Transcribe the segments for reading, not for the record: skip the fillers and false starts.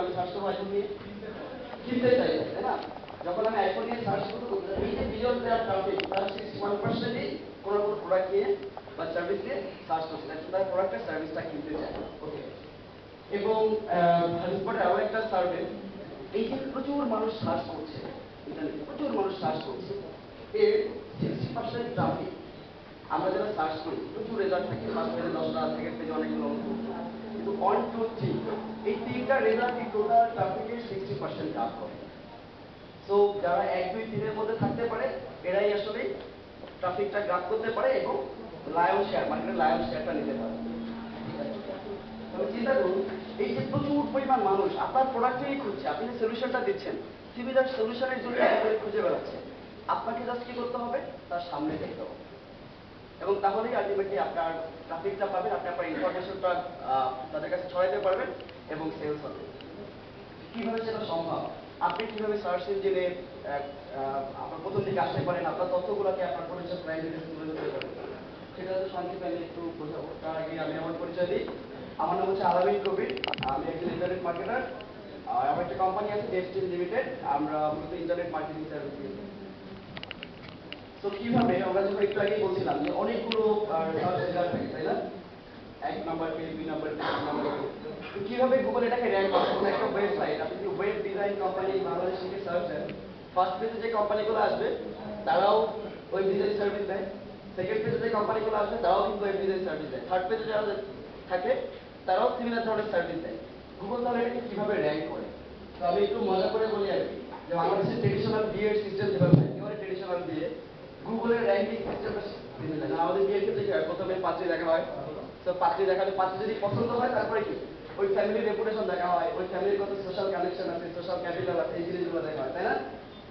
আমি সার্চ করবো আইফোন নিয়ে কিনতে চাই, তাই না? যখন আমি আইফোন নিয়ে সার্চ করবো, এই যে বিলিয়ন দেওয়ার ট্রাফিক, তার 61%ই কোনো কোনো প্রোডাক্ট নিয়ে বা সার্ভিস নিয়ে সার্চ করছে, তার প্রোডাক্টের সার্ভিসটা কিনতে চায়। ওকে। এবং হানিস্পটের আরো একটা সার্ভে, এই যে প্রচুর মানুষ সার্চ করছে ইন্টারনেটে, প্রচুর মানুষ সার্চ করছে, এর 60% ট্রাফিক আমরা যারা সার্চ করি, প্রচুর রেজাল্ট থাকে, ফার্স্ট পেজে 10টা, সেকেন্ড পেজে অনেকগুলো অঙ্ক, কিন্তু 1, 2, 3 এই তিনটা রেজাল্টই টোটাল ট্রাফিকের 60% কাজ করে। সো যারা 1, 2, 3 এর মধ্যে থাকতে পারে, এরাই আসলে ট্রাফিকটা গ্রাফ করতে পারে এবং লায়ন শেয়ার, মার্কেটের লায়ন শেয়ারটা নিতে পারে। তবে চিন্তা করুন, এই যে প্রচুর পরিমাণ মানুষ আপনার প্রোডাক্টেই খুঁজছে, আপনি যে সলিউশনটা দিচ্ছেন, সিমিলার সলিউশনের জন্য আপনাদের খুঁজে বেড়াচ্ছে, আপনাকে জাস্ট কি করতে হবে, তার সামনে দেখতে হবে, এবং তাহলেই আলটিমেটলি আপনার ট্রাফিকটা পাবেন, আপনি আপনার ইনফরমেশনটা তাদের কাছে ছড়াইতে পারবেন এবং সেলস হবে। কিভাবে সেটা সম্ভব? আপনি কিভাবে সার্চ ইঞ্জিনে আপনার প্রথম দিকে আসতে পারেন, আপনার তথ্যগুলোকে আপনার পরিচয় ক্লায়েন্টের কাছে তুলে ধরতে পারেন, সেটা হচ্ছে সংক্ষেপে আমি একটু বোঝাবো। তার আগে আমি আমার পরিচয় দিই। আমার নাম হচ্ছে আলামিন কবির, আমি একজন ইন্টারনেট মার্কেটার। আমার একটা কোম্পানি আছে ডেস্টিন লিমিটেড, আমরা মূলত ইন্টারনেট মার্কেটিং সার্ভিস দিই। তো কিভাবে, আমরা যখন একটু আগেই বলছিলাম যে অনেকগুলো সার্চ রেজাল্ট থাকে, তাই না? 1 number page, 2 number page, 3 number page. তো কিভাবে গুগল এটাকে র্যাঙ্ক করে? কোনো একটা ওয়েবসাইট, আপনি যদি ওয়েব ডিজাইন কোম্পানি বাংলাদেশ থেকে সার্চ দেন, ফার্স্ট পেজে যে কোম্পানিগুলো আসবে তারাও ওয়েব ডিজাইন সার্ভিস দেয়, সেকেন্ড পেজে যে কোম্পানিগুলো আসবে তারাও কিন্তু ওয়েব ডিজাইন সার্ভিস দেয়, থার্ড পেজে যারা থাকে তারাও সিমিলার ধরনের সার্ভিস দেয়। গুগল তাহলে এটাকে কিভাবে র্যাঙ্ক করে? তো আমি একটু মজা করে বলি আর কি, যে বাংলাদেশের ট্রেডিশনাল বিএড সিস্টেম যেভাবে হয়, একেবারে ট্রেডিশনাল বিএ, গুগলের র্যাঙ্কিং সিস্টেমটা সিমিলার। আমাদের বিয়ের ক্ষেত্রে কি হয়, প্রথমে পাত্রী দেখা হয়, তো পাত্রী দেখালে পাত্রী যদি পছন্দ হয়, তারপরে কি ওই ফ্যামিলির রেপুটেশন দেখা হয়, ওই ফ্যামিলির কত সোশ্যাল কানেকশন আছে, সোশ্যাল ক্যাপিটাল আছে, এই জিনিসগুলো দেখা হয়, তাই না?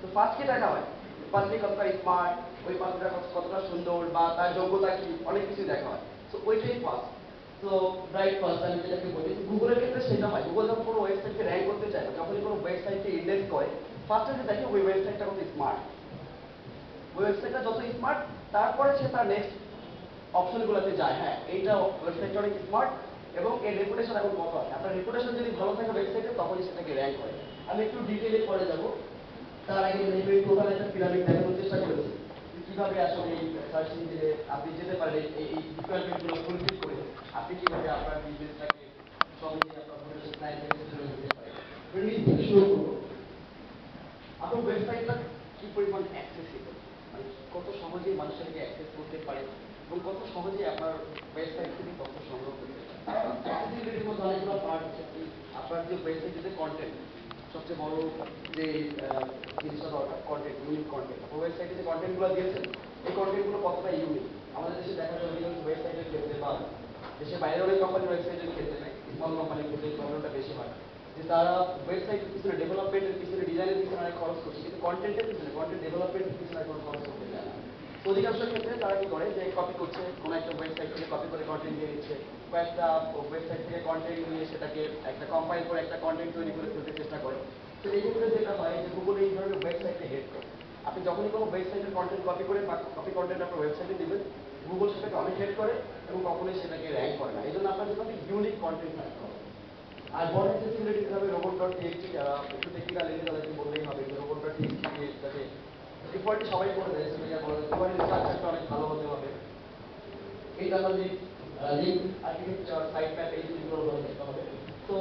তো ফার্স্ট কি দেখা হয়, পাত্রী কতটা স্মার্ট, ওই পাত্রীটা কতটা সুন্দর, বা তার যোগ্যতা কি, অনেক কিছু দেখা হয়। তো ওইটাই ফার্স্ট। তো ব্রাইট ফার্স্ট আমি যেটাকে বলি, গুগলের ক্ষেত্রে সেটা হয়। গুগল যখন কোনো ওয়েবসাইটকে র্যাঙ্ক করতে চায়, যখনই কোনো ওয়েবসাইটকে ইন্ডেক্স করে, ফার্স্টে যে দেখে ওই ওয়েবসাইটটা কত স্মার্ট, ওয়েবসাইটটা যত স্মার্ট, তারপরে সে তার নেক্সট অপশনগুলোতে যায়। হ্যাঁ, এইটা ওয়েবসাইটটা অনেক স্মার্ট এবং এর রেপুটেশন এখন কত আছে, আপনার রেপুটেশন যদি ভালো থাকে ওয়েবসাইটে, তখনই সেটাকে র্যাঙ্ক করে। আমি একটু ডিটেইলে পরে যাব, তার আগে আমি টোটাল একটা পিরামিড দেখানোর চেষ্টা করেছি কিভাবে আসলে এই সার্চ ইঞ্জিনে আপনি যেতে পারেন, এই রিকোয়ারমেন্টগুলো ফুলফিল করে আপনি কিভাবে আপনার বিজনেসটাকে সহজে আপনার ভবিষ্যৎ ক্লায়েন্টের কাছে চলে যেতে পারেন। শুরু করবো, আপনার ওয়েবসাইটটা কি পরিমাণ অ্যাক্সেসিবল, মানে কত সহজেই মানুষ এটাকে অ্যাক্সেস করতে পারে এবং কত সহজেই আপনার ওয়েবসাইট থেকে তথ্য সংগ্রহ করতে পারে। অ্যাক্সেসিবিলিটির মধ্যে অনেকগুলো পার্ট আছে। আপনার যে ওয়েবসাইটের যে কন্টেন্ট, সবচেয়ে বড় যে জিনিসটা দরকার, কন্টেন্ট, ইউনিক কন্টেন্ট। আপনার ওয়েবসাইটে যে কন্টেন্টগুলো দিয়েছেন, এই কন্টেন্টগুলো কতটা ইউনিক। আমাদের দেশে দেখা যায় অধিকাংশ ওয়েবসাইটের ক্ষেত্রে, বা দেশের বাইরের অনেক কোম্পানির ওয়েবসাইটের ক্ষেত্রে, স্মল কোম্পানির ক্ষেত্রে প্রবলেমটা বেশি হয়, যে তারা ওয়েবসাইটের পিছনে, ডেভেলপমেন্টের পিছনে, ডিজাইনের পিছনে অনেক খরচ করছে, কিন্তু কন্টেন্টের পিছনে, কন্টেন্ট ডেভেলপমেন্টের পিছনে কোনো খরচ করতে চায় না। তো অধিকাংশ ক্ষেত্রে তারা কি করে, যে কপি করছে, কোনো একটা ওয়েবসাইট থেকে কপি করে কন্টেন্ট দিয়ে দিচ্ছে, কয়েকটা ওয়েবসাইট থেকে কন্টেন্ট নিয়ে সেটাকে একটা কম্পাইল করে একটা কন্টেন্ট তৈরি করে ফেলতে চেষ্টা করে। তো এই ক্ষেত্রে যেটা হয়, যে গুগল এই ধরনের ওয়েবসাইটকে হেড করে। আপনি যখনই কোনো ওয়েবসাইটের কন্টেন্ট কপি করে বা কপি কন্টেন্ট আপনার ওয়েবসাইটে দিবেন, গুগল সেটাকে অনেক হেড করে এবং কখনোই সেটাকে র্যাঙ্ক করে না। এই জন্য আপনার জন্য ইউনিক কন্টেন্ট থাকতে হবে। আর বড় অ্যাক্সেসিবিলিটি হিসাবে রোবট.টিএক্সটি, যারা একটু টেকনিক্যাল এরিয়া, তাদেরকে বললেই হবে যে রোবট.টিএক্সটি দিয়ে যাতে ডিফল্টলি সবাই করে দেয়, সেটা বলা যায়, ডিফল্ট স্ট্রাকচারটা অনেক ভালো হতে হবে। Internally link architecture, site map, এই জিনিসগুলো ভালো দেখতে হবে। তো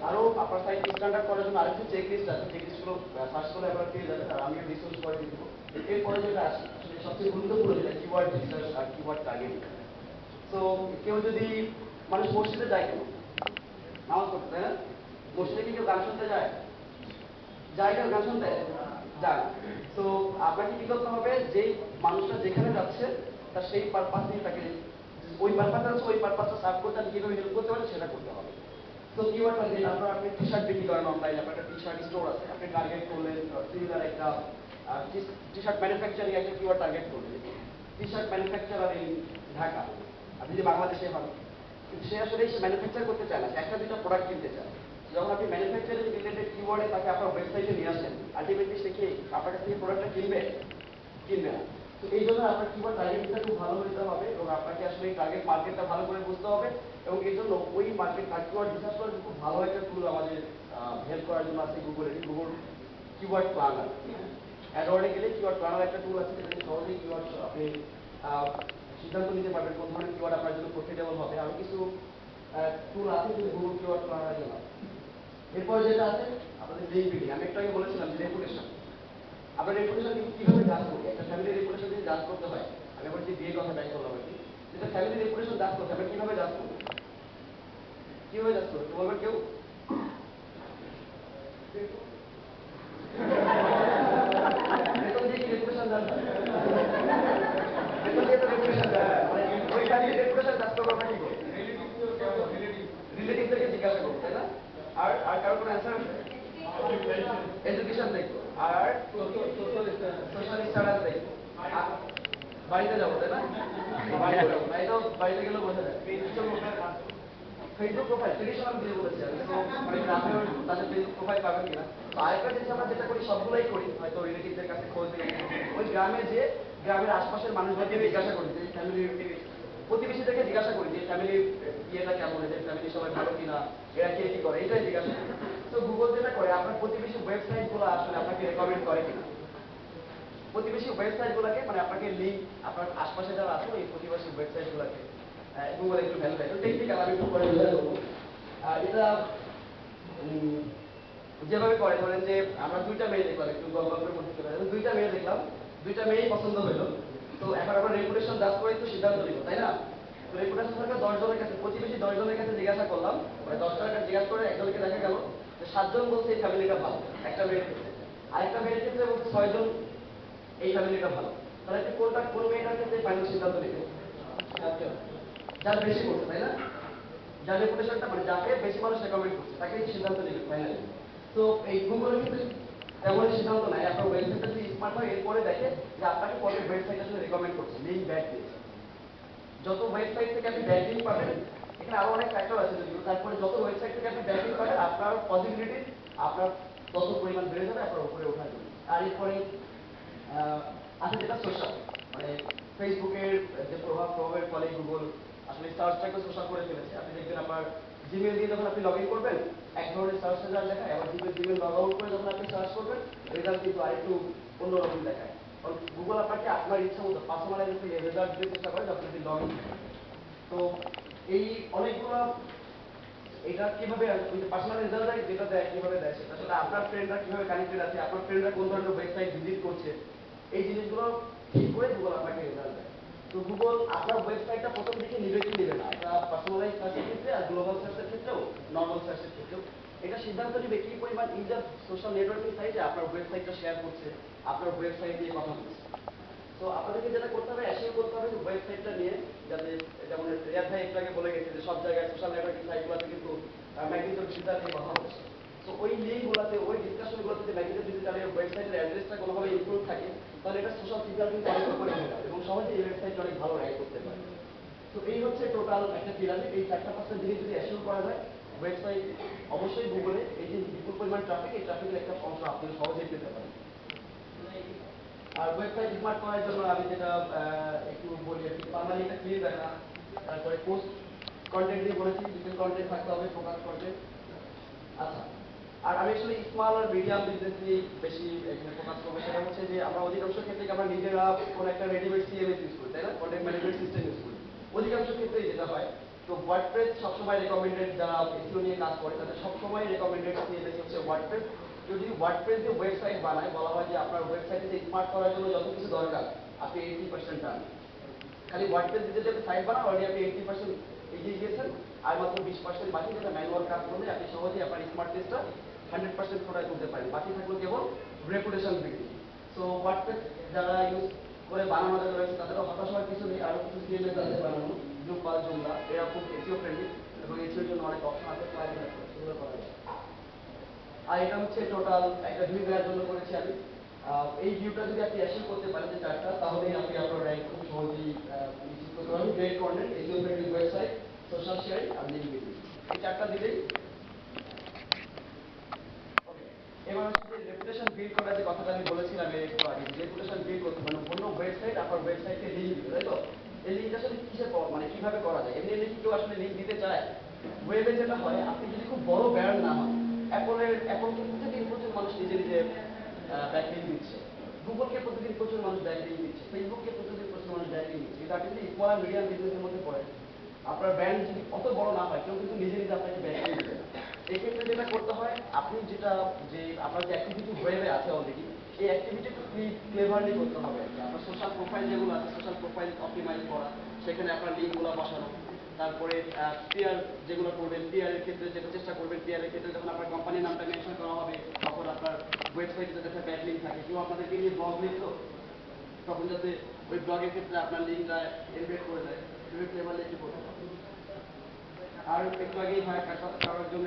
আরো আপনার সাইট স্ট্যান্ডার্ড করার জন্য আরেকটি চেকলিস্ট আছে, চেকলিস্টগুলো সার্চ করলে আপনারা পেয়ে যাবেন, আর আমিও রিসোর্স করে দিয়ে দেবো। এরপরে যেটা আসে, আসলে সবচেয়ে গুরুত্বপূর্ণ যেটা, কিওয়ার্ড রিসার্চ আর কিওয়ার্ড টার্গেটিং। তো কেউ যদি, মানুষ মসজিদে যায় কেন? নামাজ পড়তে, তাই না? মসজিদে কি কেউ গান শুনতে যায়? যায় কেউ গান শুনতে? যায়। তো আপনাকে কি করতে হবে, যে মানুষটা যেখানে যাচ্ছে তার সেই পারপাস নিয়ে তাকে, ওই পারপাসটা আছে, ওই পারপাসটা সার্ভ করতে আপনি কিভাবে হেল্প করতে পারেন সেটা করতে হবে। তো কিওয়ার্ড টার্গেট, আপনার আপনি টি শার্ট বিক্রি করেন অনলাইনে, আপনার একটা টি শার্ট স্টোর আছে, আপনি টার্গেট করলেন সিমিলার একটা টি শার্ট ম্যানুফ্যাকচারিং একটা কিওয়ার্ড টার্গেট করলেন, T shirt manufacturer in Dhaka. আপনি যদি বাংলাদেশে হন, কিন্তু সে আসলে সে ম্যানুফ্যাকচার করতে চায় না, সে একটা দুইটা প্রোডাক্ট কিনতে চায়। যখন আপনি ম্যানুফ্যাকচারিং রিলেটেড কিওয়ার্ডে তাকে আপনার ওয়েবসাইটে নিয়ে আসেন, আলটিমেটলি সে কি আপনার কাছ থেকে প্রোডাক্টটা কিনবে? কিনবে না। তো এই জন্য আপনার কিওয়ার্ড টার্গেটিংটা খুব ভালো হতে হবে এবং আপনাকে আসলে এই টার্গেট মার্কেটটা ভালো করে বুঝতে হবে এবং এই জন্য ওই মার্কেট কিওয়ার্ড রিসার্চ করার খুব ভালো একটা টুল আমাদের হেল্প করার জন্য আছে গুগল কিওয়ার্ড প্ল্যানার। অ্যাডওয়ার্ডে গেলে কিওয়ার্ড প্ল্যানার একটা টুল আছে যেটা সহজেই কিওয়ার্ড আপনি সিদ্ধান্ত নিতে পারবেন কোন ধরনের কিওয়ার্ড আপনার জন্য প্রফিটেবল হবে। আরো কিছু টুল আছে যে গুগল কিওয়ার্ড প্ল্যানার জন্য। এরপর যেটা আছে আপনাদের লিঙ্ক বিল্ডিং, আমি একটু আগে বলেছিলাম যে রেপুটেশন। আপনার রেপুটেশন কিভাবে জাজ করবে, একটা ফ্যামিলি রেপুটেশন যদি জাজ করতে হয়, আমি আবার যে বিয়ে কথা ব্যাক করলাম আর কি, যেটা ফ্যামিলি রেপুটেশন জাজ করতে হবে কিভাবে জাজ করবে, কিভাবে জাজ করবে বলবেন কেউ? বেতন দিয়ে কি রেপুটেশন জাজ হয়? বেতন দিয়ে তো রেপুটেশন জাজ হয়। মানে ওই ফ্যামিলি রেপুটেশন জাজ করবো আমরা কি করবো? রিলেটিভদেরকে জিজ্ঞাসা করবো, তাই না? আর আর কারো কোনো অ্যান্সার আছে? এডুকেশন দেখবো আর সোশ্যাল স্ট্যাটাস দেখবো। বাড়িতে যাবো, তাই না? বাড়িতে যাবো, বাড়িতেও বাড়িতে গেলেও বোঝা যায়। ফেসবুক প্রোফাইল ট্রেডিশনাল দিয়ে বলেছি আমি, তো মানে গ্রামেও তাদের ফেসবুক প্রোফাইল পাবেন কিনা। তো আরেকটা জিনিস আমরা যেটা করি সবগুলোই করি, হয়তো রিলেটিভদের কাছে খোঁজ নিয়ে ওই গ্রামে যে গ্রামের আশপাশের মানুষদেরকে জিজ্ঞাসা করি যে ফ্যামিলির প্রতিবেশীদেরকে জিজ্ঞাসা করি যে ফ্যামিলির ইয়েটা কেমন, এদের ফ্যামিলি সবাই ভালো কিনা, এরা কে কি করে, এটাই জিজ্ঞাসা করি। তো গুগল যেটা করে আপনার প্রতিবেশী ওয়েবসাইট গুলো আসলে আপনাকে রেকমেন্ড করে কিনা, প্রতিবেশী ওয়েবসাইট গুলোকে মানে আপনাকে লিঙ্ক আপনার আশপাশে যারা আছে এই প্রতিবেশী ওয়েবসাইট গুলোকে গুগল একটু ভ্যালু দেয়। টেকনিক্যাল আমি একটু পরে বোঝা করবো। এটা যেভাবে করে ধরেন যে আমরা দুইটা মেয়ে দেখলাম, একটু গল্পের মধ্যে চলে যাবে, দুইটা মেয়ে দেখলাম, দুইটা মেয়েই পছন্দ হইলো। তো এখন আমরা রেপুটেশন জাজ করে একটু সিদ্ধান্ত নিব, তাই না? তো রেপুটেশন সরকার 10 জনের কাছে, প্রতিবেশী 10 জনের কাছে জিজ্ঞাসা করলাম, মানে 10 জনের কাছে জিজ্ঞাসা করে একজনকে দেখা গেল যে 7 জন বলছে এই ফ্যামিলিটা ভালো একটা মেয়ের ক্ষেত্রে, আরেকটা মেয়ের ক্ষেত্রে বলছে 6 জন এই ফ্যামিলিটা ভালো। তাহলে আপনি কোন মেয়েটার ক্ষেত্রে ফাইনাল সিদ্ধান্ত নেবেন? যার বেশি করছে, তাই না? যার রেপুটেশনটা মানে যাকে বেশি মানুষ রেকমেন্ড করছে তাকে সিদ্ধান্ত নেবেন ফাইনালি। তো এই গুগলের ক্ষেত্রে তেমন সিদ্ধান্ত নেয়, আপনার ওয়েবসাইটটা যদি স্মার্ট হয় এরপরে দেখে যে আপনাকে কত ওয়েবসাইট আসলে রেকমেন্ড করছে, লিঙ্ক ব্যাক দিয়েছে। যত ওয়েবসাইট থেকে আপনি ব্যাকলিঙ্ক পাবেন, এখানে আরো অনেক ফ্যাক্টর আছে যদিও, তারপরে যত ওয়েবসাইট থেকে আপনি ব্যাকলিঙ্ক পাবেন আপনার পসিবিলিটি আপনার তত পরিমাণ বেড়ে যাবে আপনার উপরে ওঠার জন্য। আর এরপরে আছে যেটা সোশ্যাল, মানে ফেসবুকের যে প্রভাবের ফলে গুগল আসলে সার্চটাকে সোশ্যাল করে ফেলেছে। আপনি দেখবেন আপনার জিমেল দিয়ে যখন আপনি লগ ইন করবেন এক ধরনের সার্চ রেজাল্ট দেখায়, আবার জিমেল লগ আউট করে যখন আপনি সার্চ করবেন রেজাল্ট কিন্তু আরেকটু অন্যরকম দেখায়। কারণ গুগল আপনাকে আপনার ইচ্ছা মতো পার্সোনালাইজ রেজাল্ট দিতে চেষ্টা করে যখন আপনি লগ ইন করেন। তো এই অনেকগুলো এটা কিভাবে পার্সোনাল রেজাল্ট যেটা দেয় কিভাবে দেয় সেটা আসলে আপনার ফ্রেন্ডরা কিভাবে কানেক্টেড আছে, আপনার ফ্রেন্ডরা কোন ধরনের ওয়েবসাইট ভিজিট করছে, এই জিনিসগুলো ঠিক করে গুগল আপনাকে রেজাল্ট দেয়। তো গুগল আপনার ওয়েবসাইটটা প্রথম দিকে নিবে কি নেবে না, এটা পার্সোনালাইজ সার্চের ক্ষেত্রে আর গ্লোবাল সার্চের ক্ষেত্রেও নর্মাল সার্চের ক্ষেত্রেও এটা সিদ্ধান্ত নিবে কি পরিমাণ ইউজার সোশ্যাল নেটওয়ার্কিং সাইটে আপনার ওয়েবসাইটটা শেয়ার করছে, আপনার ওয়েবসাইট নিয়ে কথা বলছে। তো আপনাদেরকে যেটা করতে হবে অ্যাসিওর করতে হবে যে ওয়েবসাইটটা নিয়ে, যাতে যেমন রিয়াদ ভাই একটু আগে বলে গেছে যে সব জায়গায় সোশ্যাল নেটওয়ার্কিং সাইটগুলোতে কিন্তু ম্যাগনেটিক ডিজিটাল নিয়ে কথা হচ্ছে। তো ওই লিঙ্কগুলোতে ওই ডিসকাশনগুলোতে যে ম্যাগনেটিক ডিজিটালের ওয়েবসাইটের অ্যাড্রেসটা কোনোভাবে ইনক্লুড থাকে তাহলে এটা সোশ্যাল ফিচার কিন্তু অনেক উপরে হয়ে যাবে এবং সহজে এই ওয়েবসাইটটা অনেক ভালো র্যাঙ্ক করতে পারে। তো এই হচ্ছে টোটাল একটা পিরামিড, এই 4টা জিনিস যদি অ্যাসিওর করা যায় ওয়েবসাইট অবশ্যই গুগলে এই যে বিপুল পরিমাণ ট্রাফিক, এই ট্রাফিকের একটা অংশ আপনি সহজেই পেতে পারেন। আর ওয়েবসাইট স্মার্ট করার জন্য আমি যেটা একটু বলি আর কি, পার্মানেন্ট একটা ক্লিপ দেখা, তারপরে পোস্ট কন্টেন্ট দিয়ে বলেছি ডিটেল কন্টেন্ট থাকতে হবে, ফোকাস কন্টেন্ট। আচ্ছা, আর আমি আসলে স্মল আর মিডিয়াম বিজনেস নিয়ে বেশি এখানে ফোকাস করবো। সেটা হচ্ছে যে আমরা অধিকাংশ ক্ষেত্রে আমরা নিজেরা কোনো একটা রেডিমেড সিএমএস ইউজ করি, তাই না? কন্টেন্ট ম্যানেজমেন্ট সিস্টেম ইউজ করি অধিকাংশ ক্ষেত্রেই যেটা হয়। তো ওয়ার্ডপ্রেস সবসময় রেকমেন্ডেড, যারা এসইও নিয়ে কাজ করে তাদের সবসময় রেকমেন্ডেড সিএমএস হচ্ছে ওয়ার্ডপ্রেস। যদি ওয়ার্ডপ্রেস দিয়ে ওয়েবসাইট বানায় বলা হয় যে আপনার ওয়েবসাইটে স্মার্ট করার জন্য যত কিছু দরকার আপনি 80% ডান। খালি ওয়ার্ডপ্রেস দিয়ে যদি আপনি সাইট বানান অলরেডি আপনি 80% এগিয়ে গিয়েছেন, আর মাত্র 20% বাকি, যেটা ম্যানুয়াল কাজ করলে আপনি সহজেই আপনার স্মার্ট পেজটা 100% প্রোডাক্ট তুলতে পারেন। বাকি থাকলো কেবল রেপুটেশন বিল্ডিং। সো ওয়ার্ডপ্রেস যারা ইউজ করে বানানো যারা রয়েছে তাদেরও হতাশ হওয়ার কিছু নেই, আরো কিছু সিএমএস আছে বানানো, ড্রুপাল, জোমরা, এরা খুব এসইও ফ্রেন্ডলি এবং এসইওর জন্য অনেক অপশন আছে, প্লাগইন আছে, সেগুলো করা যায়। আর এটা হচ্ছে টোটাল একটা ভিউ দেওয়ার জন্য করেছি আমি। এই ভিউটা যদি আপনি অ্যাচিভ করতে পারেন যে 4টা, তাহলেই আপনি আপনার র্যাঙ্ক খুব সহজেই নিশ্চিত করতে পারবেন। Great content, SEO friendly website, social sharing আর লিঙ্ক বিল্ডিং, এই 4টা দিলেই। ওকে, এবার হচ্ছে রেপুটেশন বিল্ড করার যে কথাটা আমি বলেছিলাম এর একটু আগে, যে রেপুটেশন বিল্ড করতে মানে অন্য ওয়েবসাইট আপনার ওয়েবসাইটকে লিঙ্ক দিতে, তাই তো? এই লিঙ্কটা আসলে কিসের মানে কিভাবে করা যায়? এমনি কি কেউ আসলে লিঙ্ক দিতে চায়? ওয়েবে যেটা হয়, আপনি যদি খুব বড় ব্র্যান্ড না হন, অ্যাপলকে প্রতিদিন প্রচুর মানুষ নিজে নিজে ব্যাকলিঙ্ক দিচ্ছে, গুগলকে প্রতিদিন প্রচুর মানুষ ব্যাকলিঙ্ক দিচ্ছে, ফেসবুককে প্রতিদিন প্রচুর মানুষ ব্যাকলিঙ্ক দিচ্ছে, কিন্তু আপনি যদি স্মল আর মিডিয়াম বিজনেসের মধ্যে পড়েন, আপনার ব্র্যান্ড যদি অত বড় না হয়, কেউ কিন্তু নিজে নিজে আপনাকে ব্যাকলিঙ্ক দিবে না। এই ক্ষেত্রে যেটা করতে হয়, আপনি যেটা যে আপনার যে অ্যাক্টিভিটি ওয়েবে আছে অলরেডি, এই অ্যাক্টিভিটি একটু ক্লেভারলি করতে হবে আর কি। আপনার সোশ্যাল প্রোফাইল যেগুলো আছে, সোশ্যাল প্রোফাইল অপটিমাইজ করা, সেখানে আপনার লিঙ্কগুলো বসানো, তারপরে পিআর যেগুলো করবেন, পিআরের ক্ষেত্রে যেটা চেষ্টা করবেন, পিআরের ক্ষেত্রে যখন আপনার কোম্পানির নামটা মেনশন করা হবে, তখন আপনার ওয়েবসাইটে যাতে একটা ব্যাকলিঙ্ক থাকে, কেউ আপনাদেরকে নিয়ে ব্লগ লিখলো, তখন যাতে ওই ব্লগের ক্ষেত্রে আপনার লিঙ্কটা এনভেট করে দেয়, ক্লেভারলি একটু করতে হবে। আর একটু আগেই ভাই কারোর জন্য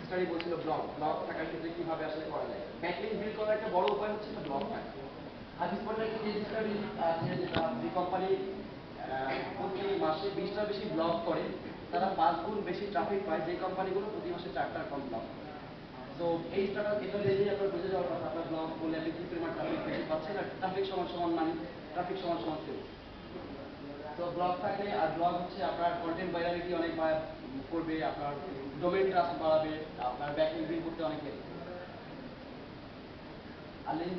স্টাডি বলছিল ব্লগ থাকার ক্ষেত্রে কিভাবে আসলে করা যায়। ব্যাকলিঙ্ক বিল্ড করার একটা বড় উপায় হচ্ছে ব্লগ থাকা। আর ডিসপোর্টের কেস স্টাডি আছে, যেটা যে কোম্পানি প্রতি মাসে 20টা বেশি ব্লগ করে, তারা 5 গুণ বেশি ট্রাফিক পায় যে কোম্পানিগুলো প্রতি মাসে 4টা কম ব্লগ। তো এই টাকা এটা দেখেই আপনার বুঝে যাওয়ার কথা, আপনার ব্লগ বলে আপনি কি পরিমাণ ট্রাফিক বেশি পাচ্ছেন, আর ট্রাফিক সমান সমান মানে ট্রাফিক সমান সমান সেলস। তো ব্লগ থাকলে, আর ব্লগ হচ্ছে আপনার কন্টেন্ট ভাইরালিটি অনেক করবে, আপনার ডোমেইন ট্রাস্ট বাড়াবে, আপনার ব্যাকলিঙ্ক বিল্ড করতে অনেক হেল্প করবে। আর লিঙ্ক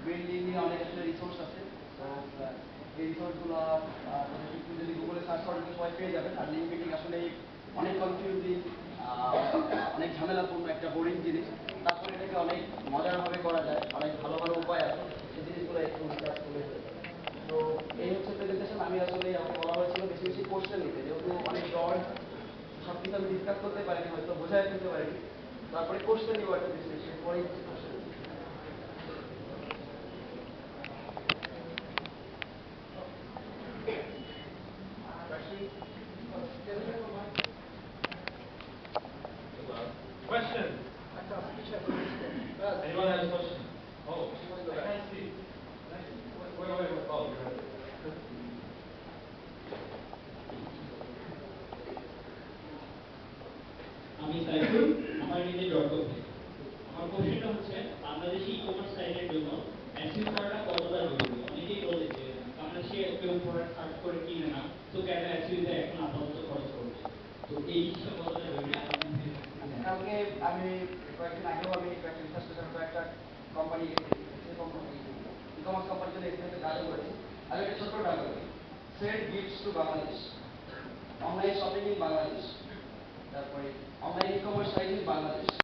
বিল্ডিং নিয়ে অনেক আসলে রিসোর্স আছে। তো এই রিসোর্সগুলো যদি গুগলে সার্চ করেন সবাই পেয়ে যাবেন। আর লিঙ্ক বিল্ডিং আসলে অনেক কনফিউজিং, অনেক ঝামেলাপূর্ণ একটা বোরিং জিনিস। তারপরে এটাকে অনেক মজারভাবে করা যায়, অনেক ভালো ভালো উপায় আছে, সেই জিনিসগুলো একটু রিসার্চ করে হয়ে যায়। তো এই হচ্ছে প্রেজেন্টেশন। আমি আসলে আমাকে বলা হয়েছিল বেশি বেশি কোশ্চেন নিতে, যেহেতু অনেক ব্রড, সব কিছু আমি ডিসকাস করতে পারিনি, হয়তো বোঝায় ফেলতে পারিনি। তারপরে কোশ্চেন নিব একটা বেশি বেশি, পরেই হচ্ছে question. Question? Anyone has a question? Oh, I can't see. Wait. Oh, you're right there. আমি সাইফুল, আমার নিজে ডটকম থেকে। আমার কোশ্চেনটা হচ্ছে বাংলাদেশি ই-কমার্স সাইটের জন্য এসইও করাটা কতটা জরুরি? অনেকেই বলে যে বাংলাদেশে কেউ প্রোডাক্ট সার্চ করে কিনে না, তো কেন এসইওতে এখন আপাতত খরচ করবে? তো এই জিনিসটা কতটা জরুরি? কালকে আমি কয়েকদিন আগেও আমি কয়েকটা রিসার্চ পেপার কয়েকটা কোম্পানি ই কমার্স কোম্পানির জন্য এক্সপিরিয়েন্সে কাজও করেছি। আমি একটা ছোট্ট ডাক করি, send gifts to Bangladesh, online shopping in Bangladesh, তারপরে online e commerce site in Bangladesh,